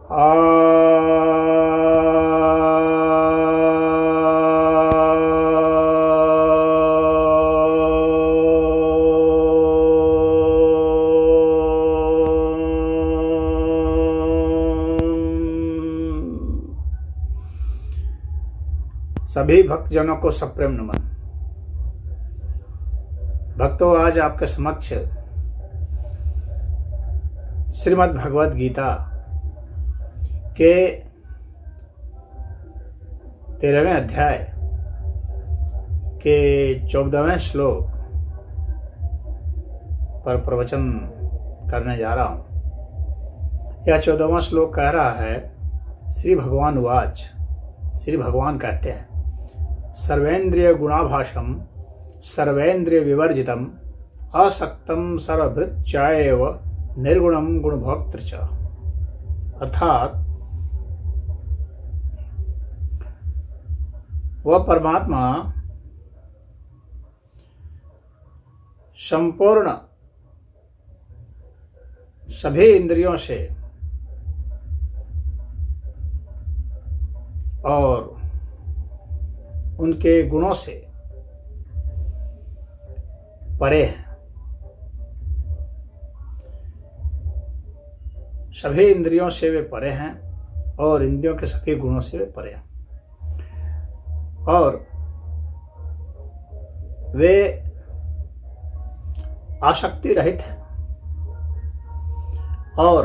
सभी भक्तजनों को सप्रेम नमन। भक्तों, आज आपके समक्ष श्रीमद् भगवद गीता के 13वें अध्याय के 14वें श्लोक पर प्रवचन करने जा रहा हूं। यह 14वां श्लोक कह रहा है, श्री भगवान उवाच, श्री भगवान कहते हैं, सर्वेन्द्रिय गुणाभाषम सर्वेन्द्रिय विवर्जितम असक्तम सर्वभृत्याएव निर्गुणम गुणभोक्तृ च। अर्थात वह परमात्मा संपूर्ण सभी इंद्रियों से और उनके गुणों से परे है। सभी इंद्रियों से वे परे हैं और इंद्रियों के सभी गुणों से वे परे हैं, और वे आसक्ति रहित हैं और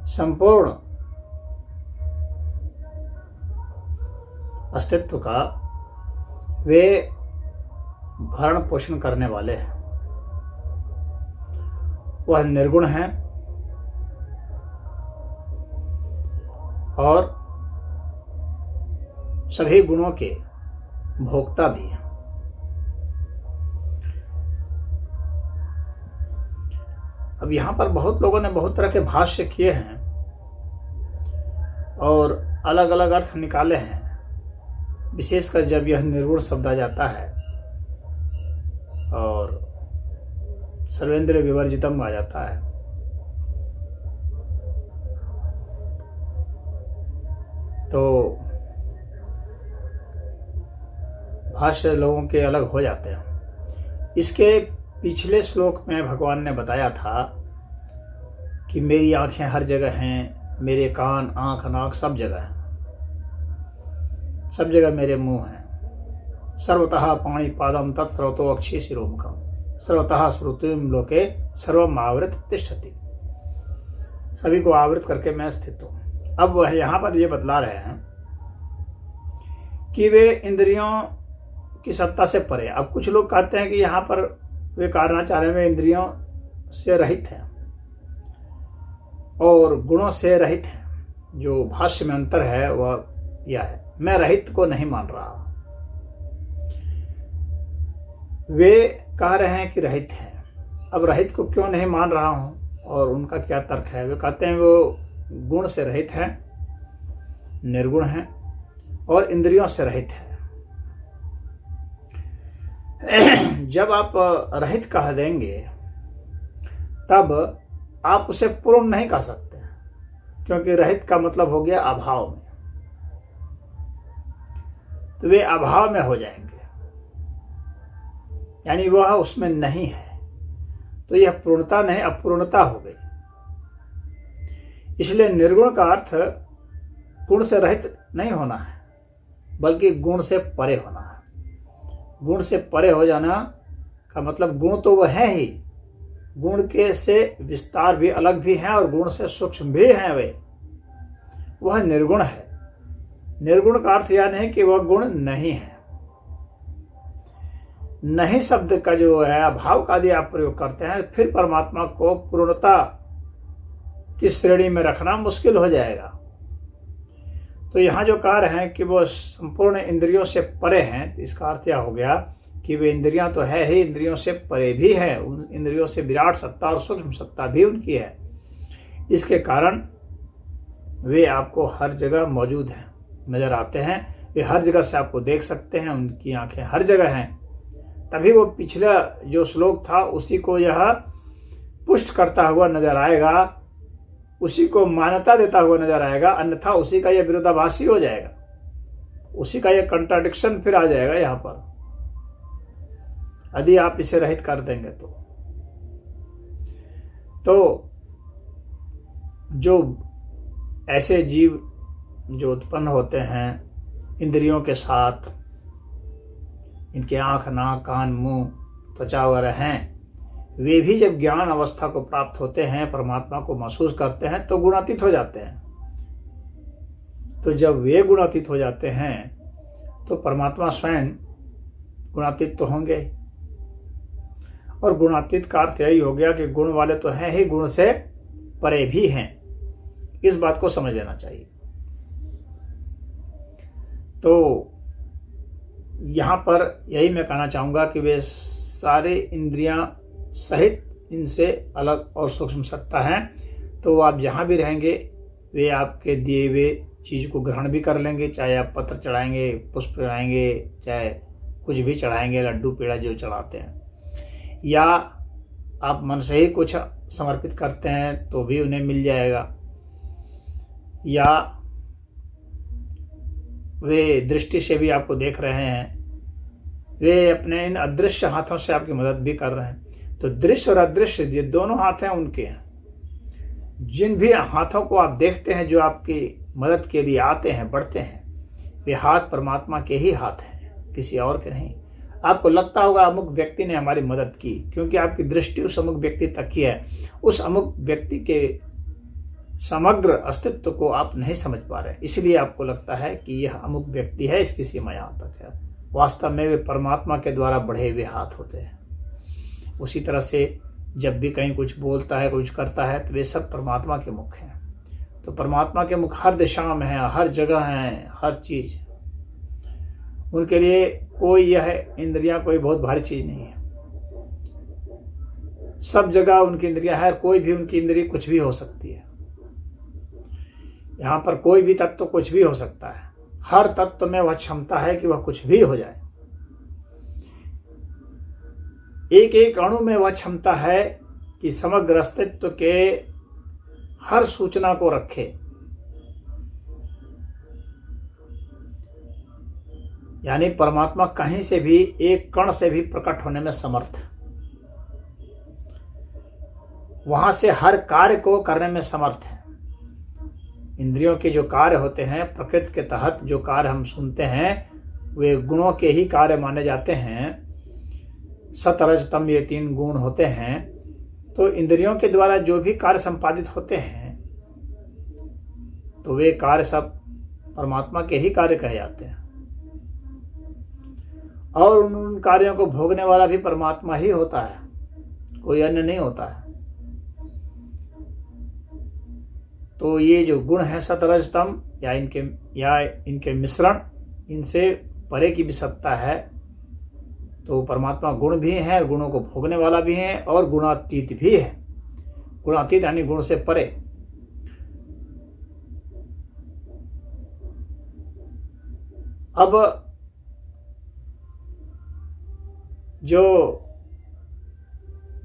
संपूर्ण अस्तित्व का वे भरण पोषण करने वाले हैं। वह निर्गुण हैं और सभी गुणों के भोक्ता भी हैं। अब यहां पर बहुत लोगों ने बहुत तरह के भाष्य किए हैं और अलग अलग अर्थ निकाले हैं, विशेषकर जब यह निर्गुण शब्द आ जाता है और सर्वेंद्रिय विवर्जितम आ जाता है। तो भाष्य लोगों के अलग हो जाते हैं। इसके पिछले श्लोक में भगवान ने बताया था कि मेरी आंखें हर जगह हैं, मेरे कान, आंख, नाक सब जगह हैं, सब जगह मेरे मुंह हैं। सर्वतः पाणिपादम तत्स्रोतो अक्षी शिरोमुखम सर्वतः श्रुतिम लोके सर्वम आवृत तिष्ठति। सभी को आवृत करके मैं स्थित हूं। अब वह यहां पर ये बतला रहे हैं कि वे इंद्रियों की सत्ता से परे। अब कुछ लोग कहते हैं कि यहां पर वे कहना चाह रहे हैं वे इंद्रियों से रहित हैं और गुणों से रहित हैं। जो भाष्य में अंतर है वह यह है, मैं रहित को नहीं मान रहा। वे कह रहे हैं कि रहित है। अब रहित को क्यों नहीं मान रहा हूं और उनका क्या तर्क है? वे कहते हैं वो गुण से रहित है, निर्गुण है और इंद्रियों से रहित है। जब आप रहित कह देंगे तब आप उसे पूर्ण नहीं कह सकते, क्योंकि रहित का मतलब हो गया अभाव में, तो वे अभाव में हो जाएंगे, यानी वह उसमें नहीं है। तो यह पूर्णता नहीं अपूर्णता हो गई। इसलिए निर्गुण का अर्थ गुण से रहित नहीं होना है, बल्कि गुण से परे होना है। गुण से परे हो जाना का मतलब गुण तो वह है ही, गुण के से विस्तार भी अलग भी है और गुण से सूक्ष्म भी है वे, वह निर्गुण है। निर्गुण का अर्थ यह नहीं कि वह गुण नहीं है। नहीं शब्द का जो है अभाव का यदि आप प्रयोग करते हैं, फिर परमात्मा को पूर्णता की श्रेणी में रखना मुश्किल हो जाएगा। तो यहां जो कह रहे हैं कि वो संपूर्ण इंद्रियों से परे हैं, इसका अर्थ यह हो गया कि वे इंद्रियां तो है ही, इंद्रियों से परे भी है। उन इंद्रियों से विराट सत्ता और सूक्ष्म सत्ता भी उनकी है। इसके कारण वे आपको हर जगह मौजूद हैं, नजर आते हैं। वे हर जगह से आपको देख सकते हैं, उनकी आंखें हर जगह हैं। तभी वो पिछला जो श्लोक था उसी को यह पुष्ट करता हुआ नजर आएगा उसी को मान्यता देता हुआ नजर आएगा, अन्यथा उसी का यह विरोधाभासी हो जाएगा, उसी का यह कंट्राडिक्शन फिर आ जाएगा यहाँ पर, यदि आप इसे रहित कर देंगे तो जो ऐसे जीव जो उत्पन्न होते हैं इंद्रियों के साथ, इनके आंख, नाक, कान, मुंह, त्वचा वगैरह हैं, वे भी जब ज्ञान अवस्था को प्राप्त होते हैं, परमात्मा को महसूस करते हैं तो गुणातीत हो जाते हैं। तो जब वे गुणातीत हो जाते हैं तो परमात्मा स्वयं गुणातीत तो होंगे। और गुणातीत का अर्थ यही हो गया कि गुण वाले तो हैं ही, गुण से परे भी हैं। इस बात को समझ लेना चाहिए। तो यहाँ पर यही मैं कहना चाहूँगा कि वे सारे इंद्रियां सहित इनसे अलग और सूक्ष्म सत्ता हैं। तो आप जहाँ भी रहेंगे वे आपके दिए हुए चीज़ को ग्रहण भी कर लेंगे, चाहे आप पत्र चढ़ाएंगे, पुष्प चढ़ाएंगे, चाहे कुछ भी चढ़ाएंगे, लड्डू पेड़ा जो चढ़ाते हैं, या आप मन से ही कुछ समर्पित करते हैं तो भी उन्हें मिल जाएगा, या वे दृष्टि से भी आपको देख रहे हैं, वे अपने इन अदृश्य हाथों से आपकी मदद भी कर रहे हैं। तो दृश्य और अदृश्य ये दोनों हाथ हैं उनके हैं। जिन भी हाथों को आप देखते हैं जो आपकी मदद के लिए आते हैं, बढ़ते हैं, वे हाथ परमात्मा के ही हाथ हैं, किसी और के नहीं। आपको लगता होगा अमुक व्यक्ति ने हमारी मदद की, क्योंकि आपकी दृष्टि उस अमुक व्यक्ति तक की है। उस अमुक व्यक्ति के समग्र अस्तित्व को आप नहीं समझ पा रहे, इसलिए आपको लगता है कि यह अमुक व्यक्ति है, इसकी सीमा यहाँ तक है। वास्तव में वे परमात्मा के द्वारा बढ़े हुए हाथ होते हैं। उसी तरह से जब भी कहीं कुछ बोलता है, कुछ करता है, तो वे सब परमात्मा के मुख हैं। तो परमात्मा के मुख हर दिशा में हैं, हर जगह हैं, हर चीज। उनके लिए कोई यह इंद्रियां कोई बहुत भारी चीज नहीं है। सब जगह उनकी इंद्रियां है, कोई भी उनकी इंद्रिय कुछ भी हो सकती है। यहाँ पर कोई भी तत्व कुछ भी हो सकता है। हर तत्व में वह क्षमता है कि वह कुछ भी हो जाए। एक एक अणु में वह क्षमता है कि समग्र अस्तित्व के हर सूचना को रखे। यानी परमात्मा कहीं से भी, एक कण से भी प्रकट होने में समर्थ है। वहां से हर कार्य को करने में समर्थ है। इंद्रियों के जो कार्य होते हैं, प्रकृति के तहत जो कार्य हम सुनते हैं, वे गुणों के ही कार्य माने जाते हैं। सत, रज, तम, ये 3 गुण होते हैं। तो इंद्रियों के द्वारा जो भी कार्य संपादित होते हैं, तो वे कार्य सब परमात्मा के ही कार्य कहे जाते हैं। और उन कार्यों को भोगने वाला भी परमात्मा ही होता है, कोई अन्य नहीं होता है। तो ये जो गुण है सत, रज, तम, या इनके मिश्रण, इनसे परे की भी सत्ता है। तो परमात्मा गुण भी है, गुणों को भोगने वाला भी है, और गुणातीत भी है। गुणातीत यानी गुण से परे। अब जो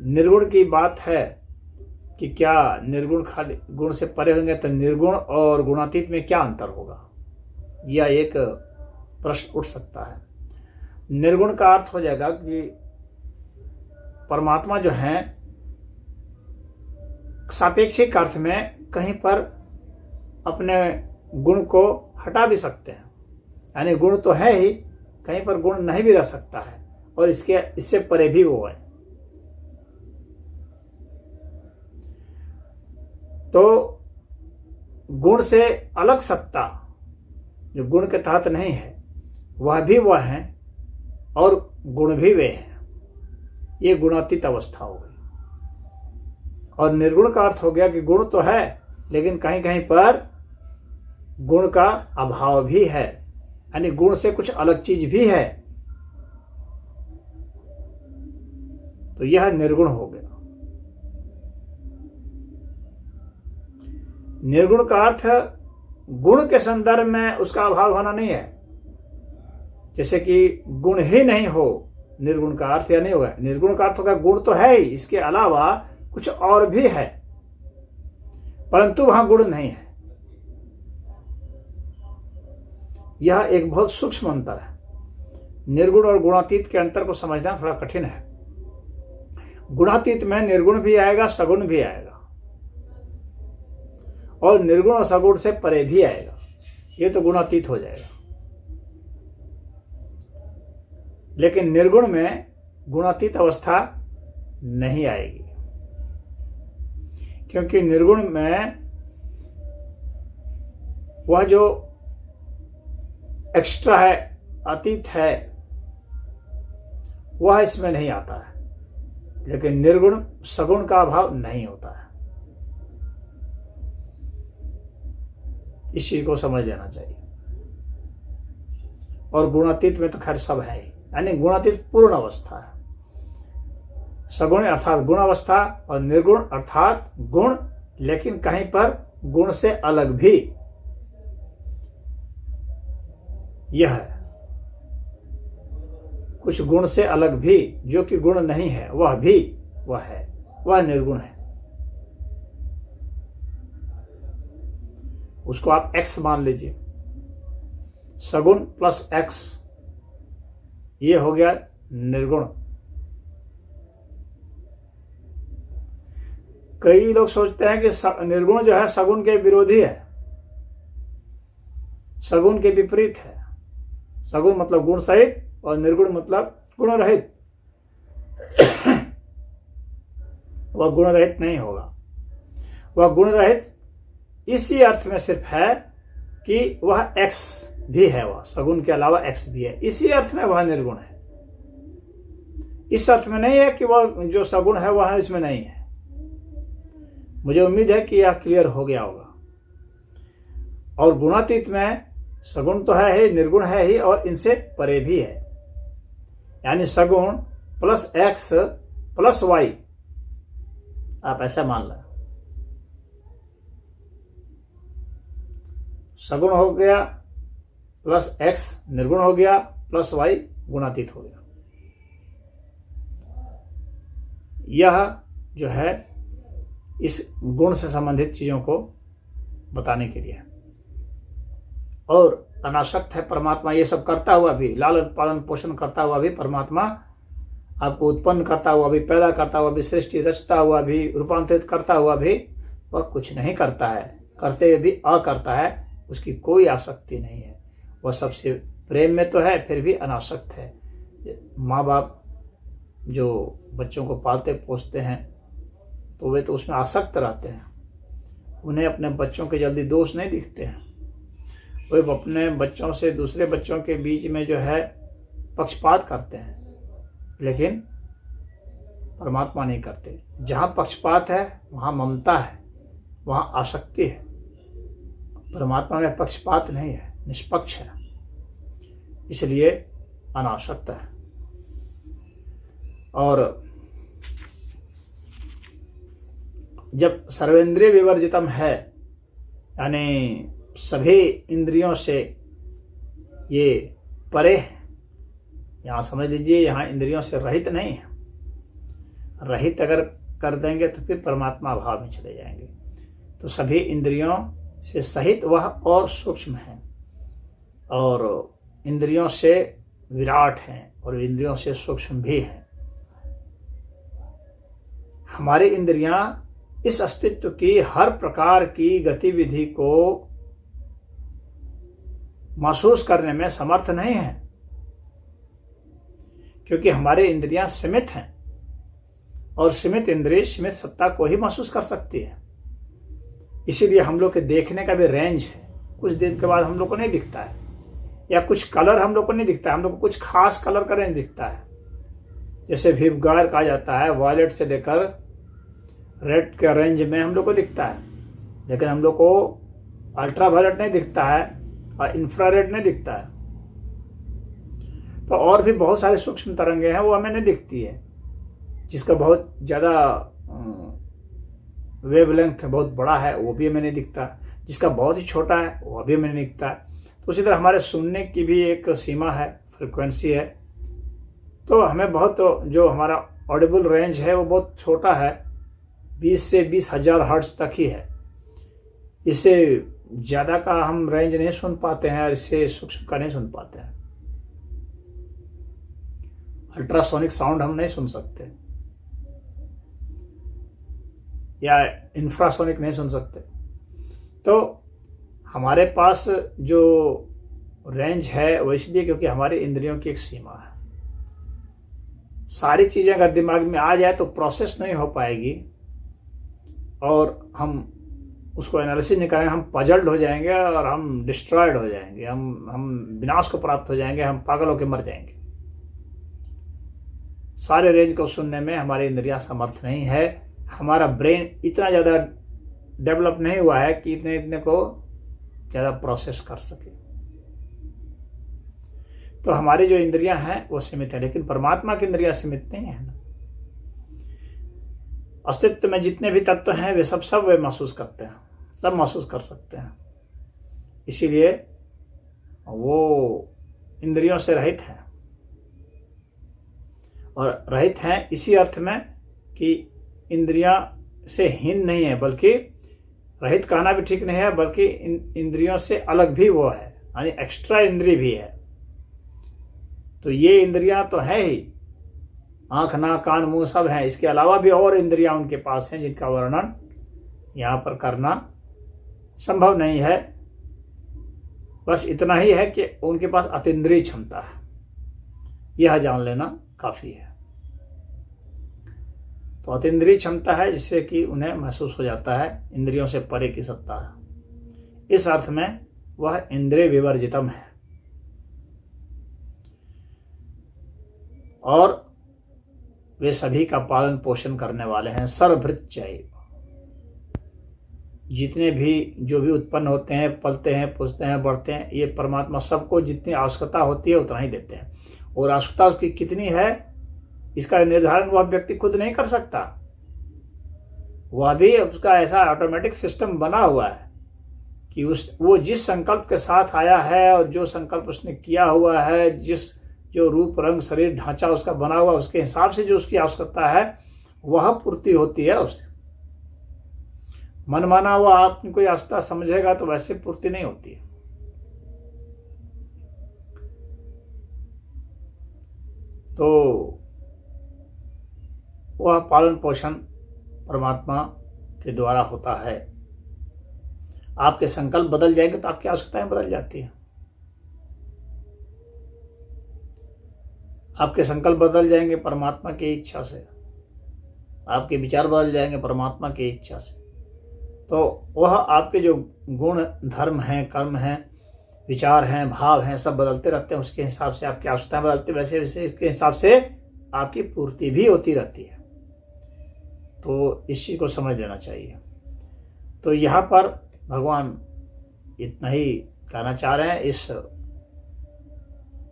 निर्गुण की बात है कि क्या निर्गुण खाली गुण से परे होंगे, तो निर्गुण और गुणातीत में क्या अंतर होगा, यह एक प्रश्न उठ सकता है। निर्गुण का अर्थ हो जाएगा कि परमात्मा जो है सापेक्षिक अर्थ में कहीं पर अपने गुण को हटा भी सकते हैं। यानी गुण तो है ही, कहीं पर गुण नहीं भी रह सकता है, और इससे परे भी वो है। तो गुण से अलग सत्ता जो गुण के तहत नहीं है, वह भी वह है और गुण भी वे हैं। ये गुणातीत अवस्था हो गई। और निर्गुण का अर्थ हो गया कि गुण तो है, लेकिन कहीं कहीं पर गुण का अभाव भी है, यानी गुण से कुछ अलग चीज भी है। तो यह निर्गुण हो गया। निर्गुण का अर्थ गुण के संदर्भ में उसका अभाव होना नहीं है। जैसे कि गुण ही नहीं हो, निर्गुण का अर्थ या नहीं होगा। निर्गुण का अर्थ होगा गुण तो है ही, इसके अलावा कुछ और भी है, परंतु वहां गुण नहीं है। यह एक बहुत सूक्ष्म अंतर है। निर्गुण और गुणातीत के अंतर को समझना थोड़ा कठिन है। गुणातीत में निर्गुण भी आएगा, सगुण भी आएगा, और निर्गुण और सगुण से परे भी आएगा। ये तो गुणातीत हो जाएगा। लेकिन निर्गुण में गुणातीत अवस्था नहीं आएगी, क्योंकि निर्गुण में वह जो एक्स्ट्रा है, अतीत है, वह इसमें नहीं आता है। लेकिन निर्गुण सगुण का अभाव नहीं होता है। इस चीज को समझ लेना चाहिए। और गुणातीत में तो खैर सब है ही, यानी गुणातीत पूर्ण अवस्था है। सगुण अर्थात गुण अवस्था, और निर्गुण अर्थात गुण लेकिन कहीं पर गुण से अलग भी। यह है कुछ गुण से अलग भी, जो कि गुण नहीं है वह भी वह है, वह निर्गुण है। उसको आप x मान लीजिए। सगुण प्लस x, ये हो गया निर्गुण। कई लोग सोचते हैं कि निर्गुण जो है सगुण के विरोधी है, सगुण के विपरीत है। सगुण मतलब गुण सहित और निर्गुण मतलब गुण रहित। वह गुण रहित नहीं होगा। वह गुण रहित इसी अर्थ में सिर्फ है कि वह x भी है, वह सगुण के अलावा x भी है, इसी अर्थ में वह निर्गुण है। इस अर्थ में नहीं है कि वह जो सगुण है वह इसमें नहीं है। मुझे उम्मीद है कि यह क्लियर हो गया होगा। और गुणातीत में सगुण तो है ही, निर्गुण है ही, और इनसे परे भी है। यानी सगुण प्लस x प्लस y, आप ऐसा मान लें। सगुण हो गया प्लस x निर्गुण हो गया, प्लस y गुणातीत हो गया। यह जो है इस गुण से संबंधित चीजों को बताने के लिए। और अनासक्त है परमात्मा, ये सब करता हुआ भी, लालन पालन पोषण करता हुआ भी परमात्मा आपको उत्पन्न करता हुआ भी, पैदा करता हुआ भी, सृष्टि रचता हुआ भी, रूपांतरित करता हुआ भी वह कुछ नहीं करता है। करते हुए भी अकर्ता है, उसकी कोई आसक्ति नहीं है। वह सबसे प्रेम में तो है, फिर भी अनासक्त है। माँ बाप जो बच्चों को पालते पोसते हैं तो वे तो उसमें आसक्त रहते हैं। उन्हें अपने बच्चों के जल्दी दोष नहीं दिखते हैं। वे अपने बच्चों से दूसरे बच्चों के बीच में जो है पक्षपात करते हैं, लेकिन परमात्मा नहीं करते। जहाँ पक्षपात है वहाँ ममता है, वहाँ आसक्ति है। परमात्मा में पक्षपात नहीं है, निष्पक्ष है, इसलिए अनासक्त है। और जब सर्वेंद्रिय विवर्जितम है, यानी सभी इंद्रियों से ये परे है, यहाँ समझ लीजिए, यहाँ इंद्रियों से रहित नहीं है। रहित अगर कर देंगे तो फिर परमात्मा भाव में चले जाएंगे। तो सभी इंद्रियों से सहित वह और सूक्ष्म है, और इंद्रियों से विराट हैं, और इंद्रियों से सूक्ष्म भी हैं। हमारी इंद्रियां इस अस्तित्व की हर प्रकार की गतिविधि को महसूस करने में समर्थ नहीं है, क्योंकि हमारे इंद्रियां सीमित हैं, और सीमित इंद्रिय सीमित सत्ता को ही महसूस कर सकती है। इसीलिए हम लोग के देखने का भी रेंज है। कुछ दिन के बाद हम लोग को नहीं दिखता है, या कुछ कलर हम लोग को नहीं दिखता है। हम लोग को कुछ खास कलर का रेंज दिखता है। जैसे विवगार कहा जाता है, वायलेट से लेकर रेड के रेंज में हम लोग को दिखता है, लेकिन हम लोग को अल्ट्रा वायलेट नहीं दिखता है और इंफ्रारेड नहीं दिखता है। तो और भी बहुत सारे सूक्ष्म तरंगे हैं, वो हमें नहीं दिखती है। जिसका बहुत ज़्यादा वेवलेंथ बहुत बड़ा है वो भी हमें नहीं दिखता, जिसका बहुत ही छोटा है वो भी हमें नहीं दिखता। तो उसी तरह हमारे सुनने की भी एक सीमा है, फ्रिक्वेंसी है। तो हमें बहुत, जो हमारा ऑडिबल रेंज है वो बहुत छोटा है, 20 से 20,000 हर्ट्ज तक ही है। इससे ज़्यादा का हम रेंज नहीं सुन पाते हैं और इससे सूक्ष्म का नहीं सुन पाते हैं। अल्ट्रासोनिक साउंड हम नहीं सुन सकते या इंफ्रासोनिक नहीं सुन सकते। तो हमारे पास जो रेंज है वो इसलिए क्योंकि हमारी इंद्रियों की एक सीमा है। सारी चीज़ें अगर दिमाग में आ जाए तो प्रोसेस नहीं हो पाएगी और हम उसको एनालिसिस नहीं करेंगे, हम पजल्ड हो जाएंगे और हम डिस्ट्रॉयड हो जाएंगे, हम विनाश को प्राप्त हो जाएंगे, हम पागल होकर मर जाएंगे। सारे रेंज को सुनने में हमारी इंद्रियां समर्थ नहीं है। हमारा ब्रेन इतना ज़्यादा डेवलप नहीं हुआ है कि इतने को ज़्यादा प्रोसेस कर सके। तो हमारी जो इंद्रियां हैं वो सीमित है, लेकिन परमात्मा की इंद्रियां सीमित नहीं है ना। अस्तित्व में जितने भी तत्व हैं वे सब वे महसूस करते हैं, सब महसूस कर सकते हैं। इसीलिए वो इंद्रियों से रहित हैं। और रहित हैं इसी अर्थ में कि इंद्रियां से हीन नहीं है, बल्कि रहित कहना भी ठीक नहीं है, बल्कि इंद्रियों से अलग भी वो है, यानी एक्स्ट्रा इंद्रिय भी है। तो ये इंद्रियां तो है ही, आंख नाक कान मुंह सब हैं, इसके अलावा भी और इंद्रियां उनके पास हैं जिनका वर्णन यहाँ पर करना संभव नहीं है। बस इतना ही है कि उनके पास अतीन्द्रिय क्षमता है, यह जान लेना काफी है। तो अतीन्द्रिय क्षमता है जिससे कि उन्हें महसूस हो जाता है इंद्रियों से परे की सत्ता है। इस अर्थ में वह इंद्रिय विवर्जितम है। और वे सभी का पालन पोषण करने वाले हैं। सर्वभृत्यैव, जितने भी जो भी उत्पन्न होते हैं, पलते हैं, पुजते हैं, बढ़ते हैं, ये परमात्मा सबको जितनी आवश्यकता होती है उतना ही देते हैं। और आवश्यकता उसकी कितनी है इसका निर्धारण वह व्यक्ति खुद नहीं कर सकता। वह भी उसका ऐसा ऑटोमेटिक सिस्टम बना हुआ है कि वो जिस संकल्प के साथ आया है और जो संकल्प उसने किया हुआ है, जो रूप रंग शरीर ढांचा उसका बना हुआ, उसके हिसाब से जो उसकी आवश्यकता है वह पूर्ति होती है उससे। मनमाना हुआ आप कोई आवश्यकता समझेगा तो वैसे पूर्ति नहीं होती है। तो वह पालन पोषण परमात्मा के द्वारा होता है। आपके संकल्प बदल जाएंगे तो आपकी आवश्यकताएं बदल जाती हैं। आपके संकल्प बदल जाएंगे परमात्मा की इच्छा से, आपके विचार बदल जाएंगे परमात्मा की इच्छा से। तो वह आपके जो गुण धर्म हैं, कर्म हैं, विचार हैं, भाव हैं, सब बदलते रहते हैं। उसके हिसाब से आपकी आवश्यकताएं बदलती, वैसे वैसे इसके हिसाब से आपकी पूर्ति भी होती रहती है। तो इस चीज को समझ लेना चाहिए। तो यहाँ पर भगवान इतना ही कहना चाह रहे हैं। इस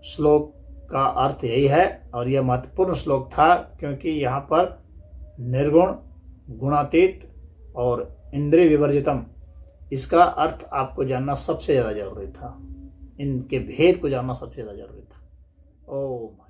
श्लोक का अर्थ यही है और यह महत्वपूर्ण श्लोक था, क्योंकि यहाँ पर निर्गुण, गुणातीत और इंद्रिय विवर्जितम, इसका अर्थ आपको जानना सबसे ज़्यादा जरूरी था। इनके भेद को जानना सबसे ज़्यादा जरूरी था। ओम।